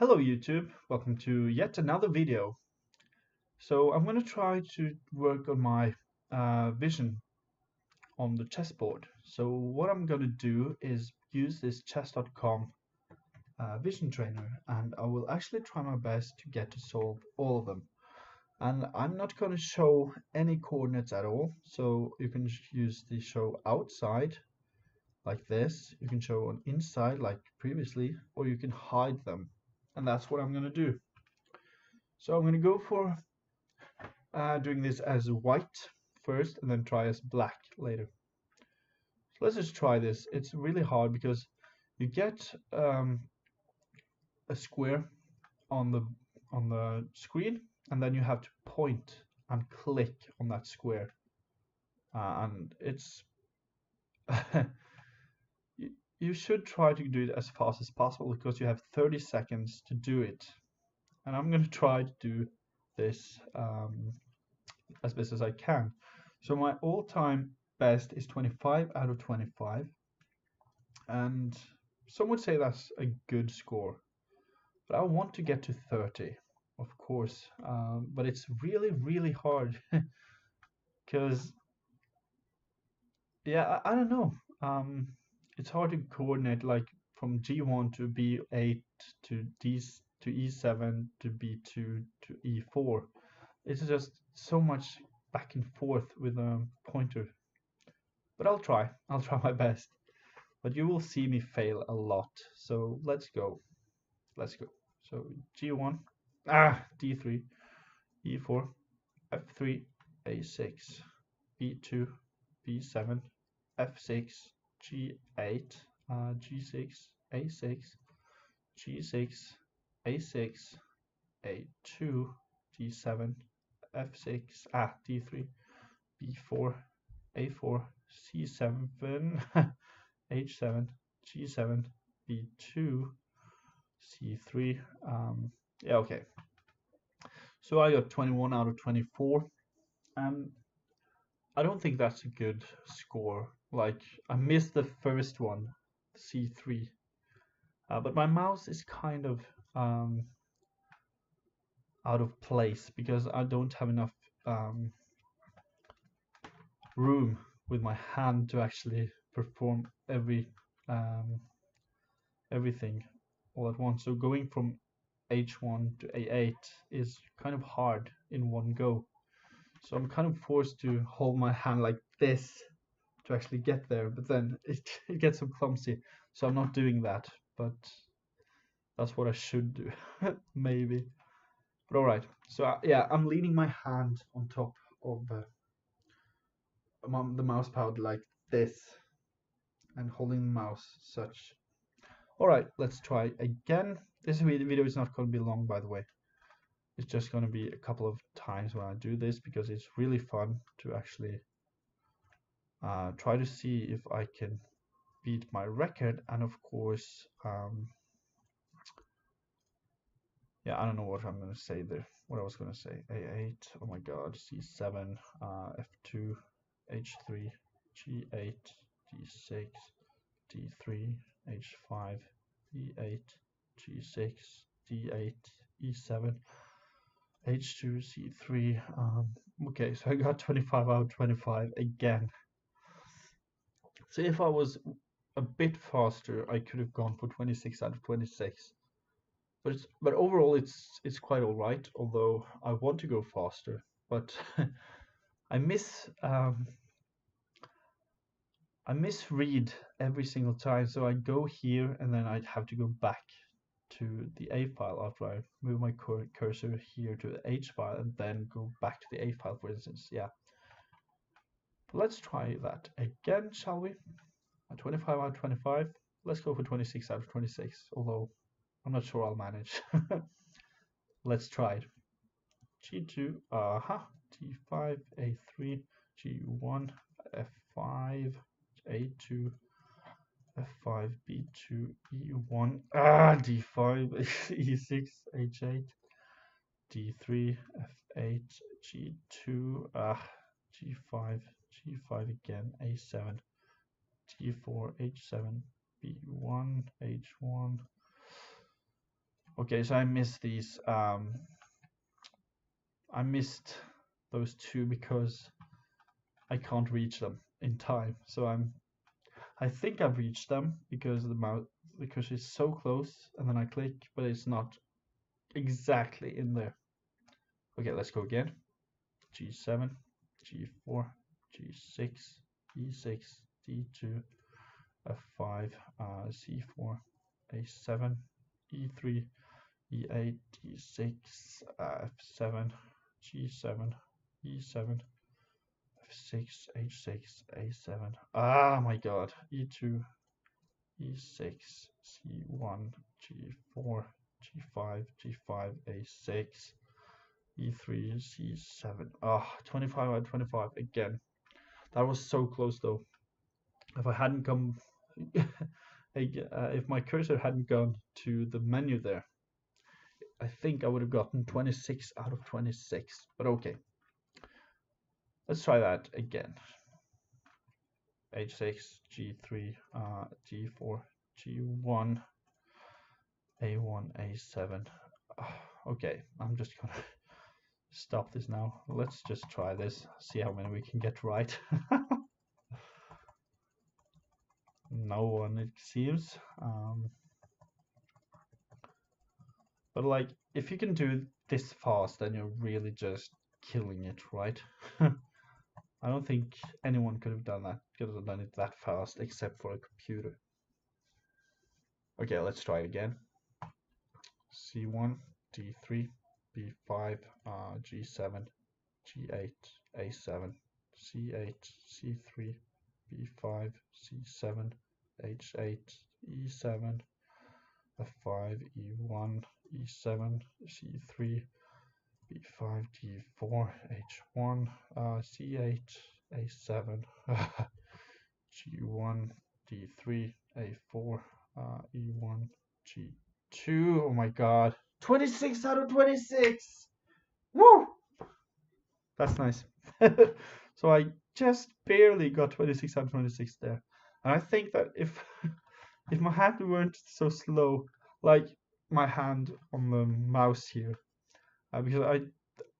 Hello YouTube, welcome to yet another video. So I'm going to try to work on my vision on the chessboard. So what I'm going to do is use this chess.com vision trainer, and I will actually try my best to get to solve all of them. And I'm not going to show any coordinates at all, so you can use the show outside like this, you can show on inside like previously, or you can hide them. And that's what I'm going to do. So I'm going to go for doing this as white first and then try as black later. So let's just try this. It's really hard because you get a square on the screen, and then you have to point and click on that square, and it's you should try to do it as fast as possible because you have 30 seconds to do it. And I'm going to try to do this as best as I can. So my all-time best is 25 out of 25, and some would say that's a good score. But I want to get to 30, of course. But it's really hard because yeah, I don't know. It's hard to coordinate like from G1 to B8 to D to E7 to B2 to E4. It's just so much back and forth with a pointer. But I'll try my best. But you will see me fail a lot. So let's go. Let's go. So G1, D3, E4, F3, A6, B2, B7, F6, G8, G6, A6, G6, A6, A2, D7, F6, D3, B4, A4, C7, H7, G7, B2, C3. Yeah, okay. So I got 21 out of 24, and I don't think that's a good score. Like, I missed the first one, C3, but my mouse is kind of um, out of place because I don't have enough um, room with my hand to actually perform um, everything all at once. So going from H1 to A8 is kind of hard in one go. So I'm kind of forced to hold my hand like this to actually get there, but then it gets so clumsy. So I'm not doing that, but that's what I should do, maybe. But all right. So yeah, I'm leaning my hand on top of the mouse pad like this and holding the mouse such. All right, let's try again. This video is not going to be long, by the way. It's just going to be a couple of times when I do this because it's really fun to actually try to see if I can beat my record. And of course, yeah, I don't know what I'm going to say there. What I was going to say. A8, oh my god, C7, F2, H3, G8, D6, D3, H5, E8, G6, D8, E7, H2, C3. Okay, so I got 25 out of 25 again. So if I was a bit faster, I could have gone for 26 out of 26. But overall, it's quite all right. Although I want to go faster, but I misread every single time. So I go here and then I'd have to go back to the A file after I move my cursor here to the H file and then go back to the A file, for instance. Yeah. Let's try that again, shall we? 25 out of 25. Let's go for 26 out of 26. Although I'm not sure I'll manage. Let's try it. G2, G5, A3, G1, F5, A2, F5, B2, E1, D5, E6, H8, D3, F8, G2, G5, G5 again, A7, G4, H7, B1, H1. Okay, so I missed these. I missed those two because I can't reach them in time. So I think I've reached them because the mouse because it's so close, and then I click, but it's not exactly in there. Okay, let's go again. G7, G4, G6, E6, D2, F5, C4, A7, E3, E8, D6, F7, G7, E7, F6, H6, A7. Ah, my God. E2, E6, C1, G4, G5, G5, A6, E3, C7. Ah, 25 out of 25 again. That was so close though. If I hadn't come, if my cursor hadn't gone to the menu there, I think I would have gotten 26 out of 26. But okay, let's try that again. H6, G3, G4, G1, A1, A7. Okay, I'm just gonna stop this now. Let's just try this, see how many we can get right. No one, it seems. But like, if you can do this fast, then you're really just killing it, right? I don't think anyone could have done that, could have done it that fast, except for a computer. Okay, let's try it again. C1, D3, B5, G7, G8, A7, C8, C3, B5, C7, H8, E7, F5, E1, E7, C3, B5, D4, H1, C8, A7, G1, D3, A4, E1, G2. Oh my God. 26 out of 26! Woo! That's nice. So I just barely got 26 out of 26 there. And I think that if if my hand weren't so slow, like my hand on the mouse here, because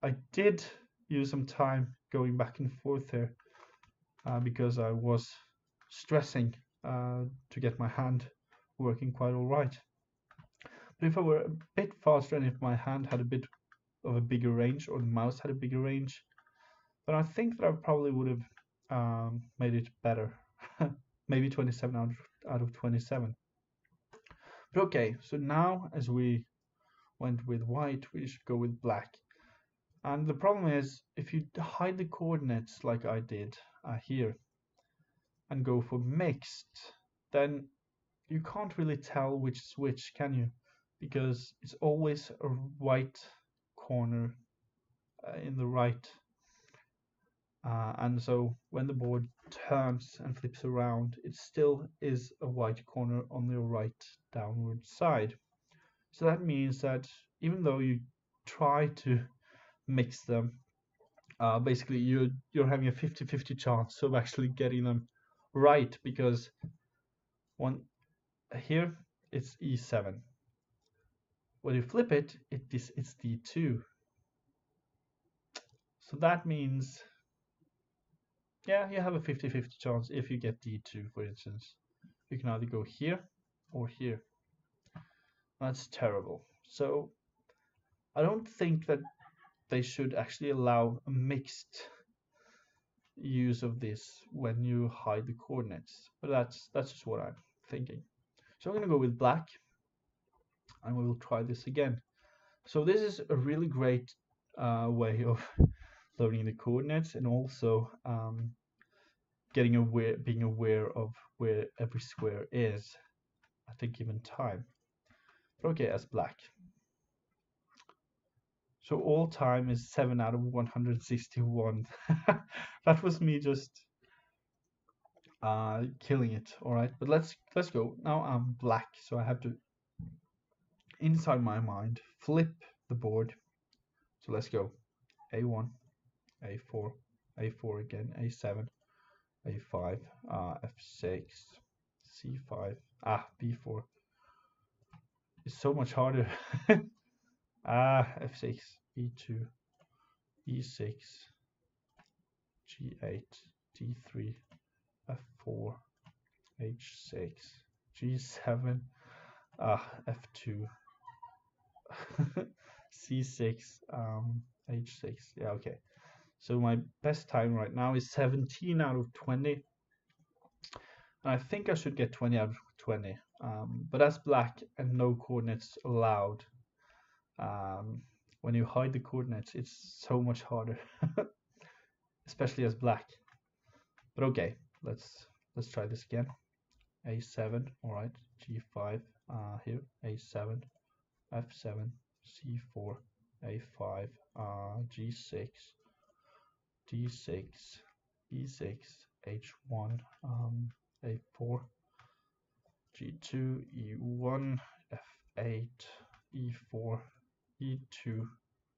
I did use some time going back and forth there, because I was stressing to get my hand working quite all right. But if I were a bit faster and if my hand had a bit of a bigger range, or the mouse had a bigger range, then I think that I probably would have made it better. Maybe 27 out of 27. But okay, so now as we went with white, we should go with black. And the problem is, if you hide the coordinates like I did here, and go for mixed, then you can't really tell which is which, can you? Because it's always a white corner in the right. And so when the board turns and flips around, it still is a white corner on the right downward side. So that means that even though you try to mix them, basically you're having a 50-50 chance of actually getting them right, because one here it's E7. When you flip it, it's D2. So that means, yeah, you have a 50-50 chance if you get D2, for instance. You can either go here or here. That's terrible. So I don't think that they should actually allow a mixed use of this when you hide the coordinates. But that's just what I'm thinking. So I'm going to go with black, and we will try this again. So this is a really great way of learning the coordinates, and also being aware of where every square is at a given time. But okay, as black. So all time is 7 out of 161. That was me just killing it. All right, but let's go. Now I'm black, so I have to, inside my mind, flip the board. So let's go. A1, A4, A4 again, A7, A5, F6, C5, B4, It's so much harder. F6, E2, E6, G8, D3, F4, H6, G7, F2, C6, H6. Yeah, okay. So my best time right now is 17 out of 20. And I think I should get 20 out of 20. But as black and no coordinates allowed, um, when you hide the coordinates, it's so much harder, especially as black. But okay, let's try this again. A7, all right, G5 here, A7, F7, C4, A5, G6, D6, E6, H1, A4, G2, E1, F8, E4, E2,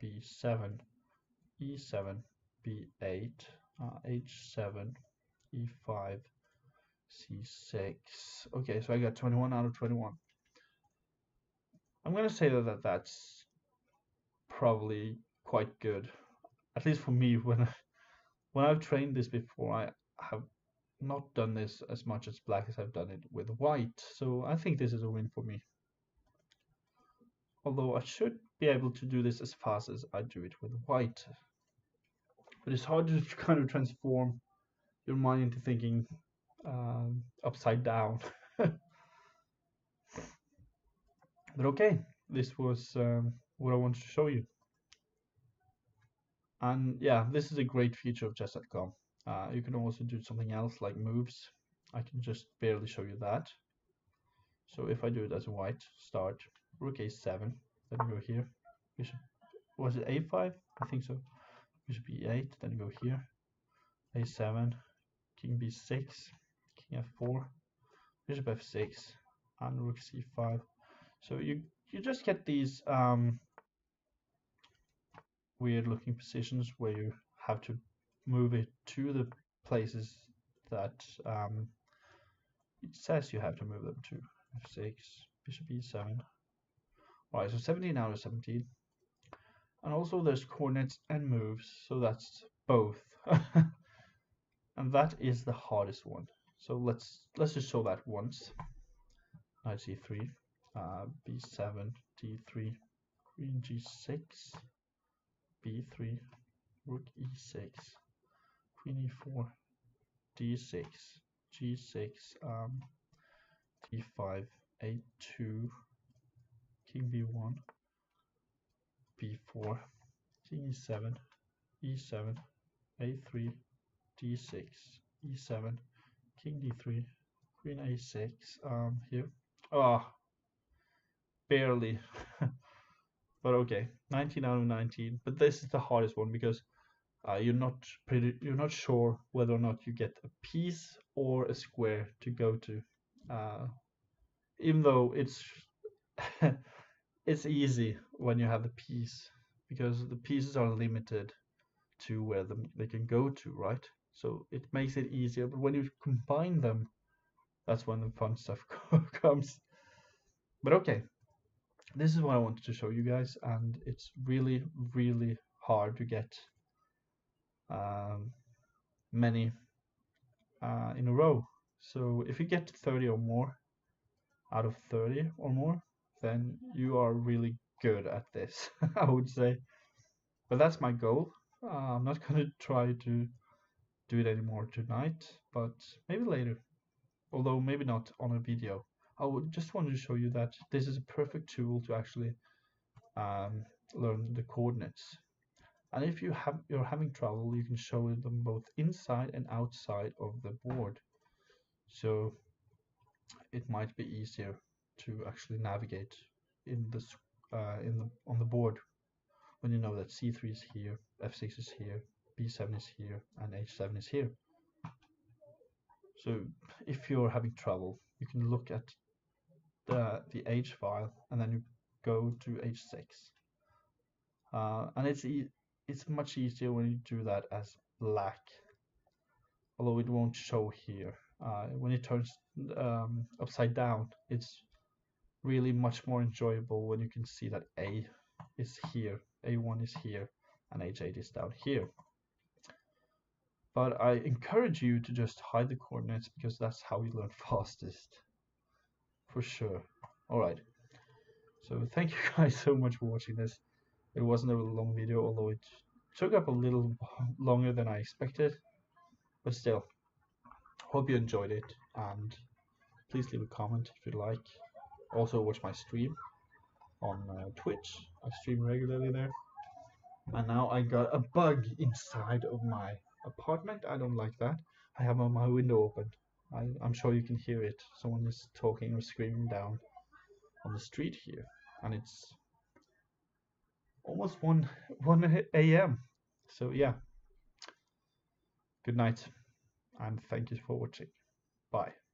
B7, E7, B8, H7, E5, C6. Okay, so I got 21 out of 21. I'm gonna say that's probably quite good, at least for me. When I've trained this before, I have not done this as much as black as I've done it with white. So I think this is a win for me. Although I should be able to do this as fast as I do it with white. But it's hard to kind of transform your mind into thinking upside down. But okay, this was what I wanted to show you. And yeah, this is a great feature of chess.com. You can also do something else like moves. I can just barely show you that. So if I do it as white, start rook a7, then go here. Bishop, was it a5? I think so. Bishop e8, then go here. a7, king b6, king f4, bishop f6, and rook c5. So you just get these weird looking positions where you have to move it to the places that it says you have to move them to. F6, bishop e7. Alright, so 17 out of 17. And also there's coordinates and moves, so that's both. And that is the hardest one. So let's just show that once. Knight c3, b7, d3, queen g6, b3, rook e6, queen e4, d6, g6, d5, a2, king b1, b4, king e7, e7, a3, d6, e7, king d3, queen a6. Here, barely. But okay, 19 out of 19. But this is the hardest one because you're not sure whether or not you get a piece or a square to go to. Even though it's it's easy when you have the piece because the pieces are limited to where they can go to, right? So it makes it easier. But when you combine them, that's when the fun stuff comes. But okay, this is what I wanted to show you guys, and it's really, really hard to get many in a row. So if you get 30 or more out of 30 or more, then you are really good at this, I would say. But that's my goal. I'm not going to try to do it anymore tonight, but maybe later. Although maybe not on a video. I would just want to show you that this is a perfect tool to actually learn the coordinates. And if you're having trouble, you can show them both inside and outside of the board. So it might be easier to actually navigate in this on the board when you know that c3 is here, f6 is here, b7 is here, and h7 is here. So if you're having trouble, you can look at the h file and then you go to h6. And it's much easier when you do that as black, although it won't show here. When it turns upside down, it's really much more enjoyable when you can see that A is here, A1 is here, and H8 is down here. But I encourage you to just hide the coordinates because that's how you learn fastest. For sure. Alright. So thank you guys so much for watching this. It wasn't a long video, although it took up a little longer than I expected. But still, hope you enjoyed it, and please leave a comment if you like. Also watch my stream on Twitch. I stream regularly there. And now I got a bug inside of my apartment. I don't like that. I have my window open. I'm sure you can hear it. Someone is talking or screaming down on the street here. And it's almost 1 a.m. So yeah, good night and thank you for watching. Bye.